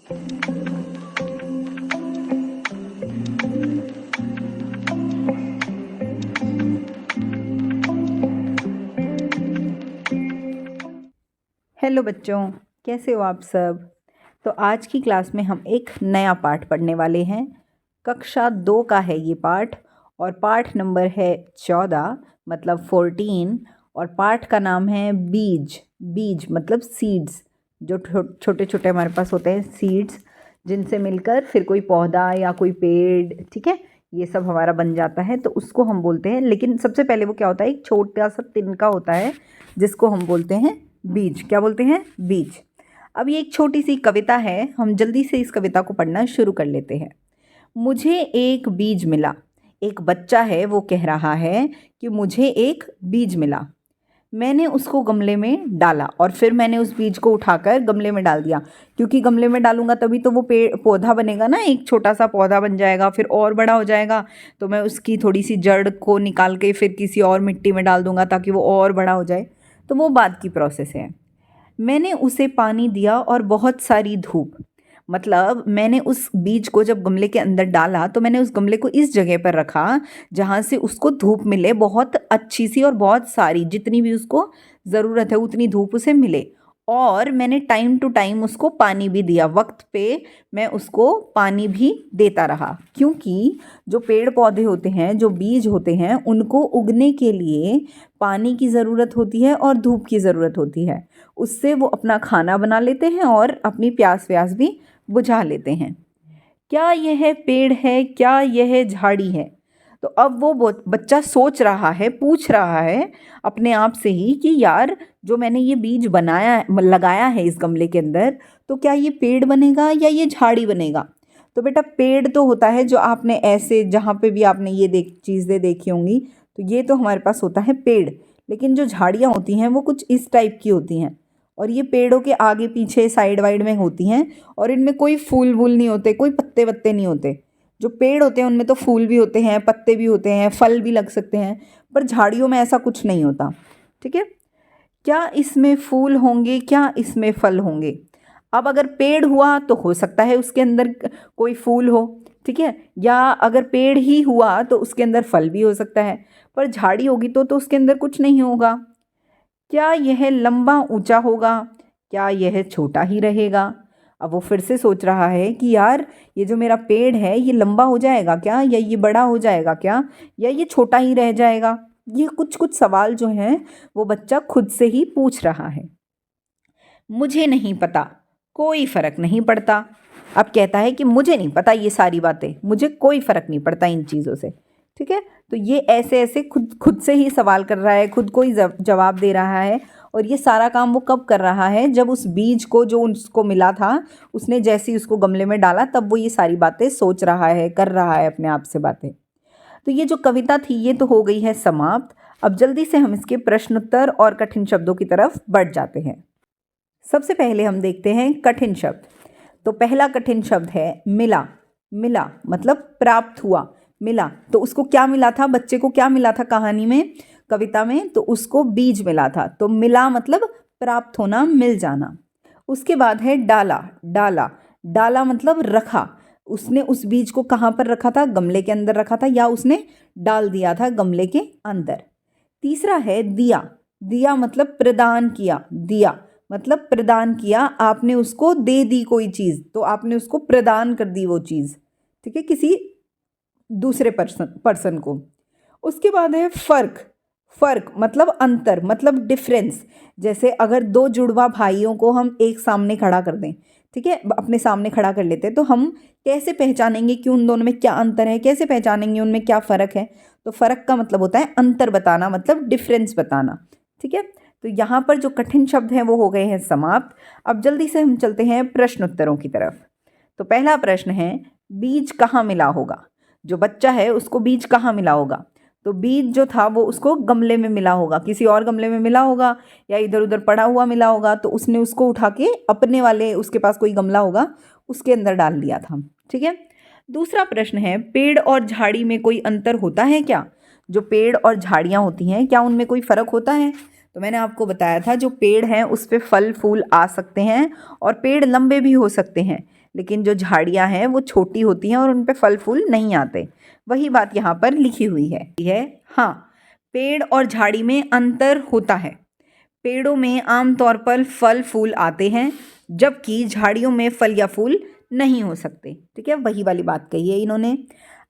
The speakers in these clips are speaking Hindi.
हेलो बच्चों, कैसे हो आप सब। तो आज की क्लास में हम एक नया पाठ पढ़ने वाले हैं। कक्षा 2 का है ये पाठ और पाठ नंबर है 14 मतलब 14 और पाठ का नाम है बीज। बीज मतलब सीड्स, जो छोटे छोटे हमारे पास होते हैं सीड्स, जिनसे मिलकर फिर कोई पौधा या कोई पेड़, ठीक है, ये सब हमारा बन जाता है, तो उसको हम बोलते हैं। लेकिन सबसे पहले वो क्या होता है, एक छोटा सा तिनका होता है जिसको हम बोलते हैं बीज। क्या बोलते हैं? बीज। अब ये एक छोटी सी कविता है, हम जल्दी से इस कविता को पढ़ना शुरू कर लेते हैं। मुझे एक बीज मिला। एक बच्चा है, वो कह रहा है कि मुझे एक बीज मिला। मैंने उसको गमले में डाला और फिर मैंने उस बीज को उठाकर गमले में डाल दिया, क्योंकि गमले में डालूंगा तभी तो वो पेड़ पौधा बनेगा ना, एक छोटा सा पौधा बन जाएगा, फिर और बड़ा हो जाएगा। तो मैं उसकी थोड़ी सी जड़ को निकाल के फिर किसी और मिट्टी में डाल दूंगा ताकि वो और बड़ा हो जाए। तो वो बाद की प्रोसेस है। मैंने उसे पानी दिया और बहुत सारी धूप। मतलब मैंने उस बीज को जब गमले के अंदर डाला तो मैंने उस गमले को इस जगह पर रखा जहाँ से उसको धूप मिले, बहुत अच्छी सी और बहुत सारी, जितनी भी उसको ज़रूरत है उतनी धूप उसे मिले। और मैंने टाइम टू टाइम उसको पानी भी दिया, वक्त पे मैं उसको पानी भी देता रहा, क्योंकि जो पेड़ पौधे होते हैं, जो बीज होते हैं, उनको उगने के लिए पानी की ज़रूरत होती है और धूप की ज़रूरत होती है। उससे वो अपना खाना बना लेते हैं और अपनी प्यास व्यास भी बुझा लेते हैं। क्या यह पेड़ है, क्या यह झाड़ी है? तो अब वो बच्चा सोच रहा है, पूछ रहा है अपने आप से ही कि यार, जो मैंने ये बीज बनाया लगाया है इस गमले के अंदर, तो क्या ये पेड़ बनेगा या ये झाड़ी बनेगा? तो बेटा पेड़ तो होता है जो आपने ऐसे जहाँ पे भी आपने ये चीज़ें देखी होंगी, तो ये तो हमारे पास होता है पेड़। लेकिन जो झाड़ियाँ होती हैं वो कुछ इस टाइप की होती हैं, और ये पेड़ों के आगे पीछे साइड वाइड में होती हैं, और इनमें कोई फूल वूल नहीं होते, कोई पत्ते वत्ते नहीं होते। जो पेड़ होते हैं उनमें तो फूल भी होते हैं, पत्ते भी होते हैं, फल भी लग सकते हैं, पर झाड़ियों में ऐसा कुछ नहीं होता। ठीक है। क्या इसमें फूल होंगे, क्या इसमें फल होंगे? अब अगर पेड़ हुआ तो हो सकता है उसके अंदर कोई फूल हो, ठीक है, या अगर पेड़ ही हुआ तो उसके अंदर फल भी हो सकता है, पर झाड़ी होगी तो उसके अंदर कुछ नहीं होगा। क्या यह लंबा ऊंचा होगा, क्या यह छोटा ही रहेगा? अब वो फिर से सोच रहा है कि यार, ये जो मेरा पेड़ है ये लंबा हो जाएगा क्या, या ये बड़ा हो जाएगा क्या, या ये छोटा ही रह जाएगा? ये कुछ कुछ सवाल जो हैं वो बच्चा खुद से ही पूछ रहा है। मुझे नहीं पता, कोई फर्क नहीं पड़ता। अब कहता है कि मुझे नहीं पता ये सारी बातें, मुझे कोई फर्क नहीं पड़ता इन चीज़ों से। ठीक है। तो ये ऐसे ऐसे खुद खुद से ही सवाल कर रहा है, खुद को ही जवाब दे रहा है। और ये सारा काम वो कब कर रहा है? जब उस बीज को जो उसको मिला था, उसने जैसे ही उसको गमले में डाला, तब वो ये सारी बातें सोच रहा है, कर रहा है अपने आप से बातें। तो ये जो कविता थी ये तो हो गई है समाप्त। अब जल्दी से हम इसके प्रश्नोत्तर और कठिन शब्दों की तरफ बढ़ जाते हैं। सबसे पहले हम देखते हैं कठिन शब्द। तो पहला कठिन शब्द है मिला। मिला मतलब प्राप्त हुआ। मिला तो उसको क्या मिला था, बच्चे को क्या मिला था कहानी में, कविता में? तो उसको बीज मिला था। तो मिला मतलब प्राप्त होना, मिल जाना। उसके बाद है डाला। डाला, डाला मतलब रखा। उसने उस बीज को कहाँ पर रखा था? गमले के अंदर रखा था, या उसने डाल दिया था गमले के अंदर। तीसरा है दिया। दिया मतलब प्रदान किया। दिया मतलब प्रदान किया, आपने उसको दे दी कोई चीज़, तो आपने उसको प्रदान कर दी वो चीज़, ठीक है, किसी दूसरे पर्सन को। उसके बाद है फ़र्क। फ़र्क मतलब अंतर, मतलब डिफरेंस। जैसे अगर दो जुड़वा भाइयों को हम एक सामने खड़ा कर दें, ठीक है, अपने सामने खड़ा कर लेते हैं, तो हम कैसे पहचानेंगे कि उन दोनों में क्या अंतर है, कैसे पहचानेंगे उनमें क्या फ़र्क है? तो फ़र्क का मतलब होता है अंतर बताना, मतलब डिफरेंस बताना। ठीक है। तो यहाँ पर जो कठिन शब्द हैं वो हो गए हैं समाप्त। अब जल्दी से हम चलते हैं प्रश्न उत्तरों की तरफ। तो पहला प्रश्न है, बीज कहाँ मिला होगा? जो बच्चा है उसको बीज कहाँ मिला होगा? तो बीज जो था वो उसको गमले में मिला होगा, किसी और गमले में मिला होगा, या इधर उधर पड़ा हुआ मिला होगा, तो उसने उसको उठा के अपने वाले, उसके पास कोई गमला होगा, उसके अंदर डाल दिया था। ठीक है। दूसरा प्रश्न है, पेड़ और झाड़ी में कोई अंतर होता है क्या? जो पेड़ और झाड़ियाँ होती हैं, क्या उनमें कोई फ़र्क होता है? तो मैंने आपको बताया था, जो पेड़ हैं उस पे फल फूल आ सकते हैं और पेड़ लंबे भी हो सकते हैं, लेकिन जो झाड़ियाँ हैं वो छोटी होती हैं और उन पे फल फूल नहीं आते। वही बात यहाँ पर लिखी हुई है। हाँ, पेड़ और झाड़ी में अंतर होता है। पेड़ों में आमतौर पर फल फूल आते हैं, जबकि झाड़ियों में फल या फूल नहीं हो सकते। ठीक है, वही वाली बात कही है इन्होंने।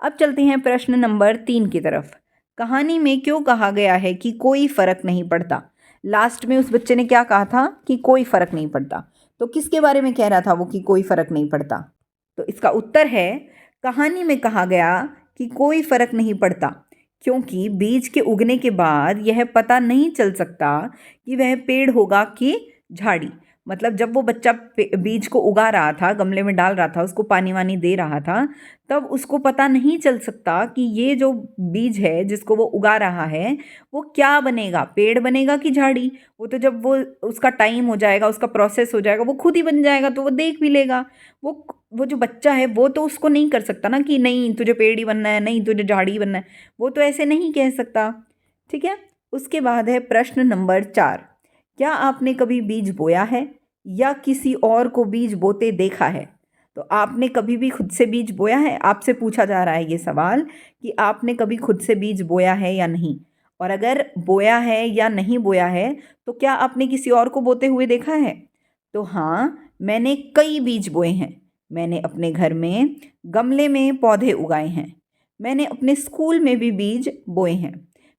अब चलते हैं प्रश्न नंबर 3 की तरफ। कहानी में क्यों कहा गया है कि कोई फर्क नहीं पड़ता? लास्ट में उस बच्चे ने क्या कहा था कि कोई फर्क नहीं पड़ता, तो किसके बारे में कह रहा था वो कि कोई फर्क नहीं पड़ता? तो इसका उत्तर है, कहानी में कहा गया कि कोई फर्क नहीं पड़ता क्योंकि बीज के उगने के बाद यह पता नहीं चल सकता कि वह पेड़ होगा कि झाड़ी। मतलब जब वो बच्चा बीज को उगा रहा था, गमले में डाल रहा था, उसको पानी वानी दे रहा था, तब उसको पता नहीं चल सकता कि ये जो बीज है जिसको वो उगा रहा है वो क्या बनेगा, पेड़ बनेगा कि झाड़ी। वो तो जब वो उसका टाइम हो जाएगा, उसका प्रोसेस हो जाएगा, वो खुद ही बन जाएगा, तो वो देख भी लेगा। वो जो बच्चा है वो तो उसको नहीं कर सकता ना कि नहीं तुझे पेड़ ही बनना है, नहीं तुझे झाड़ी बनना है, वो तो ऐसे नहीं कह सकता। ठीक है, उसके बाद है प्रश्न नंबर 4। क्या आपने कभी बीज बोया है या किसी और को बीज बोते देखा है? तो आपने कभी भी खुद से बीज बोया है? आपसे पूछा जा रहा है ये सवाल कि आपने कभी खुद से बीज बोया है या नहीं। और अगर बोया है या नहीं बोया है तो क्या आपने किसी और को बोते हुए देखा है? तो हाँ, मैंने कई बीज बोए हैं। मैंने अपने घर में गमले में पौधे उगाए हैं। मैंने अपने स्कूल में भी बीज बोए हैं।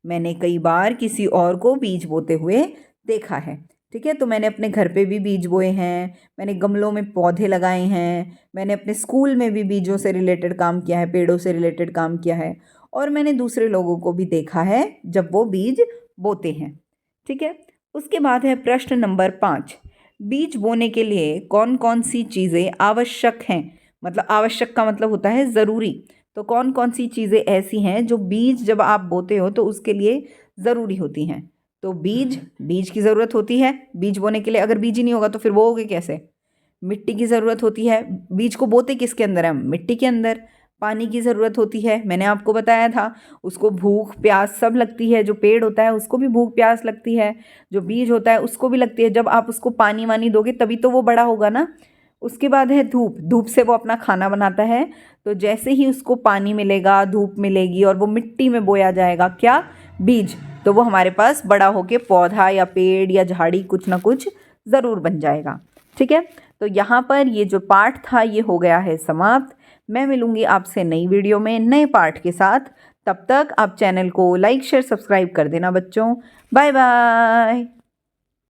मैंने कई बार किसी और को बीज बोते हुए देखा है। ठीक है, तो मैंने अपने घर पे भी बीज बोए हैं, मैंने गमलों में पौधे लगाए हैं, मैंने अपने स्कूल में भी बीजों से रिलेटेड काम किया है, पेड़ों से रिलेटेड काम किया है, और मैंने दूसरे लोगों को भी देखा है जब वो बीज बोते हैं। ठीक है, उसके बाद है प्रश्न नंबर 5। बीज बोने के लिए कौन कौन सी चीज़ें आवश्यक हैं? मतलब आवश्यक का मतलब होता है ज़रूरी। तो कौन कौन सी चीज़ें ऐसी हैं जो बीज जब आप बोते हो तो उसके लिए ज़रूरी होती हैं? तो बीज की ज़रूरत होती है बीज बोने के लिए। अगर बीज ही नहीं होगा तो फिर बोओगे कैसे? मिट्टी की ज़रूरत होती है। बीज को बोते किसके अंदर है? मिट्टी के अंदर। पानी की ज़रूरत होती है, मैंने आपको बताया था। उसको भूख प्यास सब लगती है। जो पेड़ होता है उसको भी भूख प्यास लगती है, जो बीज होता है उसको भी लगती है। जब आप उसको पानी वानी दोगे तभी तो वो बड़ा होगा ना। उसके बाद है धूप। धूप से वो अपना खाना बनाता है। तो जैसे ही उसको पानी मिलेगा, धूप मिलेगी और वो मिट्टी में बोया जाएगा, क्या? बीज। तो वो हमारे पास बड़ा होके पौधा या पेड़ या झाड़ी कुछ ना कुछ ज़रूर बन जाएगा। ठीक है, तो यहाँ पर ये जो पाठ था ये हो गया है समाप्त। मैं मिलूँगी आपसे नई वीडियो में नए पाठ के साथ। तब तक आप चैनल को लाइक शेयर सब्सक्राइब कर देना बच्चों। Bye bye.